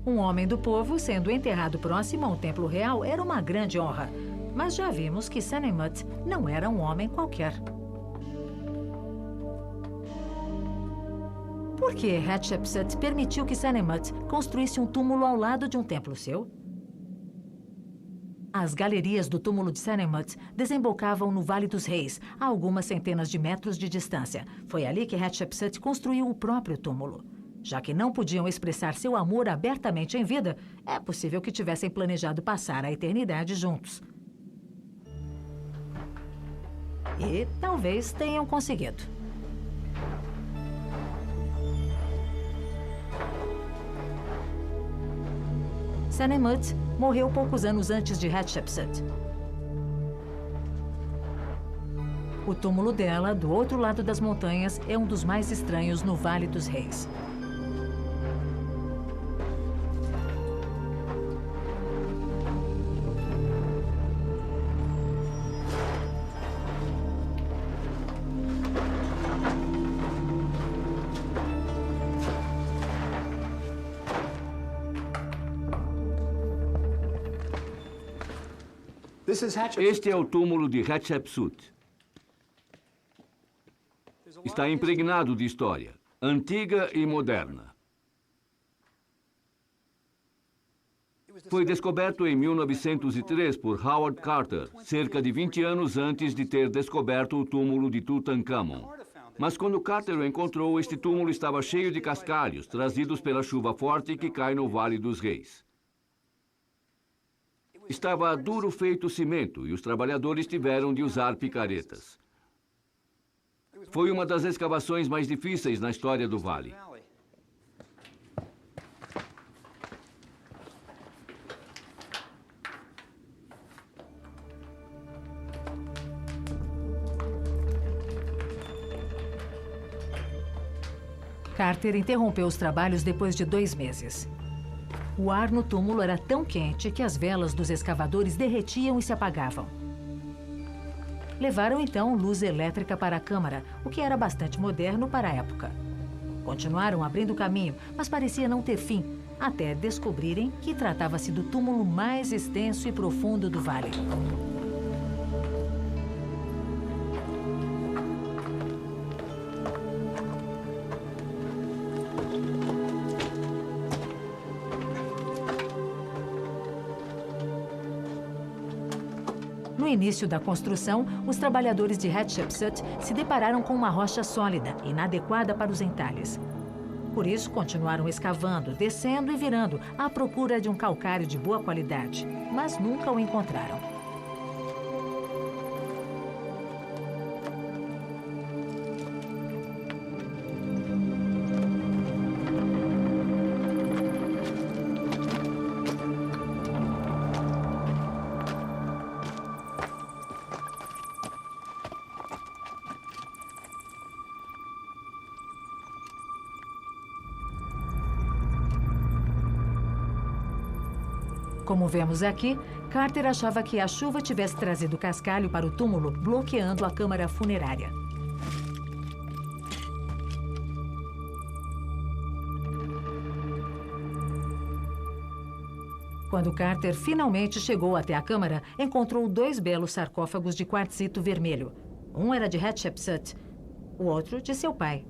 Um homem do povo sendo enterrado próximo a um templo real era uma grande honra. Mas já vimos que Sanemut não era um homem qualquer. Por que Hatshepsut permitiu que Sanemut construísse um túmulo ao lado de um templo seu? As galerias do túmulo de Sanemut desembocavam no Vale dos Reis, a algumas centenas de metros de distância. Foi ali que Hatshepsut construiu o próprio túmulo. Já que não podiam expressar seu amor abertamente em vida, é possível que tivessem planejado passar a eternidade juntos. E talvez tenham conseguido. Sanemut morreu poucos anos antes de Hatshepsut. O túmulo dela, do outro lado das montanhas, é um dos mais estranhos no Vale dos Reis. Este é o túmulo de Hatshepsut. Está impregnado de história, antiga e moderna. Foi descoberto em 1903 por Howard Carter, cerca de 20 anos antes de ter descoberto o túmulo de Tutankhamon. Mas quando Carter o encontrou, este túmulo estava cheio de cascalhos, trazidos pela chuva forte que cai no Vale dos Reis. Estava duro feito cimento e os trabalhadores tiveram de usar picaretas. Foi uma das escavações mais difíceis na história do vale. Carter interrompeu os trabalhos depois de 2 meses. O ar no túmulo era tão quente que as velas dos escavadores derretiam e se apagavam. Levaram então luz elétrica para a câmara, o que era bastante moderno para a época. Continuaram abrindo caminho, mas parecia não ter fim, até descobrirem que tratava-se do túmulo mais extenso e profundo do vale. No início da construção, os trabalhadores de Hatshepsut se depararam com uma rocha sólida, inadequada para os entalhes. Por isso, continuaram escavando, descendo e virando, à procura de um calcário de boa qualidade, mas nunca o encontraram. Como vemos aqui, Carter achava que a chuva tivesse trazido cascalho para o túmulo, bloqueando a câmara funerária. Quando Carter finalmente chegou até a câmara, encontrou 2 belos sarcófagos de quartzito vermelho. Um era de Hatshepsut, o outro de seu pai.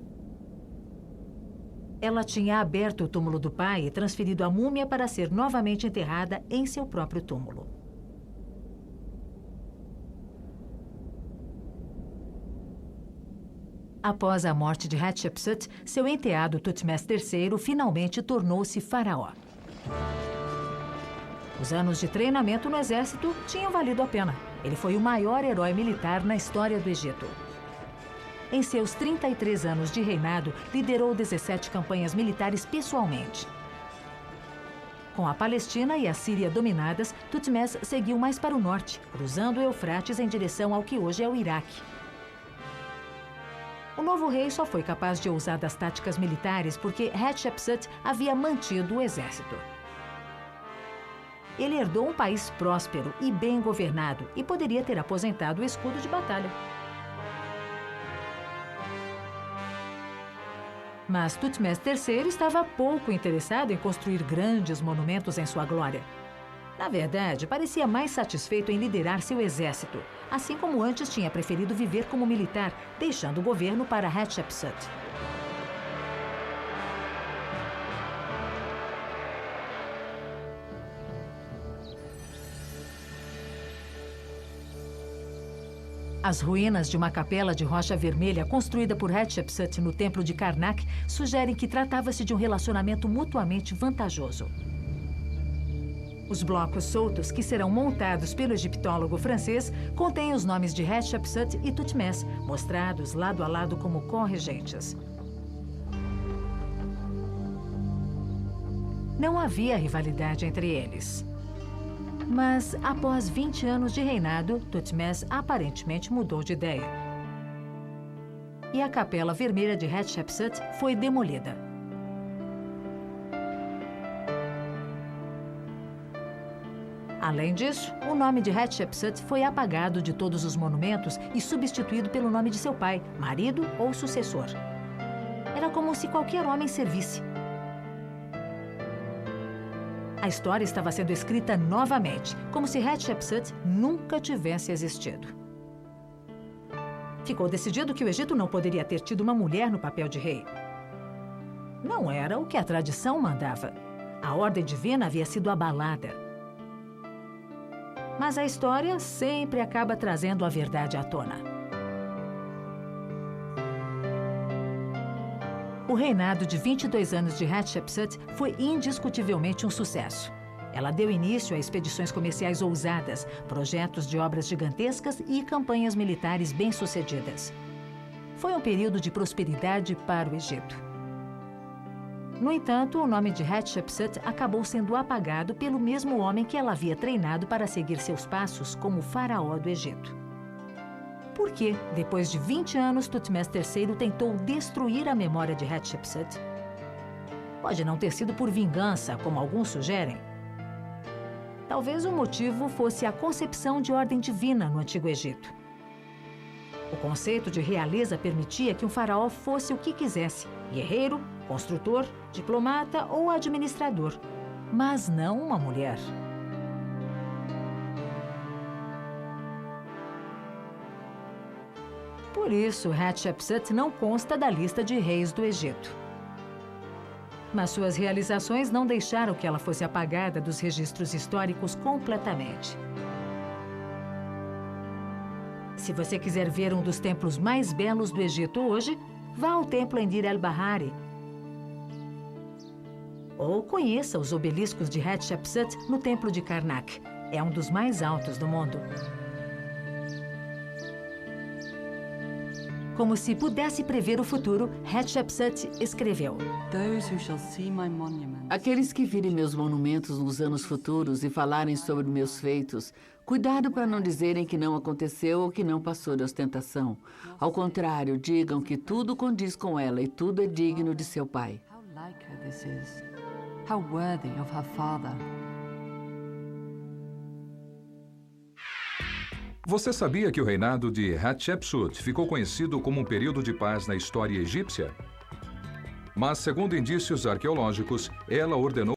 Ela tinha aberto o túmulo do pai e transferido a múmia para ser novamente enterrada em seu próprio túmulo. Após a morte de Hatshepsut, seu enteado Thutmose III finalmente tornou-se faraó. Os anos de treinamento no exército tinham valido a pena. Ele foi o maior herói militar na história do Egito. Em seus 33 anos de reinado, liderou 17 campanhas militares pessoalmente. Com a Palestina e a Síria dominadas, Thutmose seguiu mais para o norte, cruzando o Eufrates em direção ao que hoje é o Iraque. O novo rei só foi capaz de ousadas táticas militares porque Hatshepsut havia mantido o exército. Ele herdou um país próspero e bem governado e poderia ter aposentado o escudo de batalha. Mas Thutmose III estava pouco interessado em construir grandes monumentos em sua glória. Na verdade, parecia mais satisfeito em liderar seu exército, assim como antes tinha preferido viver como militar, deixando o governo para Hatshepsut. As ruínas de uma capela de rocha vermelha construída por Hatshepsut no templo de Karnak sugerem que tratava-se de um relacionamento mutuamente vantajoso. Os blocos soltos que serão montados pelo egiptólogo francês contêm os nomes de Hatshepsut e Thutmose, mostrados lado a lado como corregentes. Não havia rivalidade entre eles. Mas, após 20 anos de reinado, Thutmose aparentemente mudou de ideia. E a Capela Vermelha de Hatshepsut foi demolida. Além disso, o nome de Hatshepsut foi apagado de todos os monumentos e substituído pelo nome de seu pai, marido ou sucessor. Era como se qualquer homem servisse. A história estava sendo escrita novamente, como se Hatshepsut nunca tivesse existido. Ficou decidido que o Egito não poderia ter tido uma mulher no papel de rei. Não era o que a tradição mandava. A ordem divina havia sido abalada. Mas a história sempre acaba trazendo a verdade à tona. O reinado de 22 anos de Hatshepsut foi indiscutivelmente um sucesso. Ela deu início a expedições comerciais ousadas, projetos de obras gigantescas e campanhas militares bem-sucedidas. Foi um período de prosperidade para o Egito. No entanto, o nome de Hatshepsut acabou sendo apagado pelo mesmo homem que ela havia treinado para seguir seus passos como faraó do Egito. Por que, depois de 20 anos, Thutmose III tentou destruir a memória de Hatshepsut? Pode não ter sido por vingança, como alguns sugerem. Talvez o motivo fosse a concepção de ordem divina no Antigo Egito. O conceito de realeza permitia que um faraó fosse o que quisesse: guerreiro, construtor, diplomata ou administrador, mas não uma mulher. Por isso, Hatshepsut não consta da lista de reis do Egito. Mas suas realizações não deixaram que ela fosse apagada dos registros históricos completamente. Se você quiser ver um dos templos mais belos do Egito hoje, vá ao templo em Dir el-Bahari. Ou conheça os obeliscos de Hatshepsut no templo de Karnak. É um dos mais altos do mundo. Como se pudesse prever o futuro, Hatshepsut escreveu: Aqueles que virem meus monumentos nos anos futuros e falarem sobre meus feitos, cuidado para não dizerem que não aconteceu ou que não passou de ostentação. Ao contrário, digam que tudo condiz com ela e tudo é digno de seu pai. Você sabia que o reinado de Hatshepsut ficou conhecido como um período de paz na história egípcia? Mas, segundo indícios arqueológicos, ela ordenou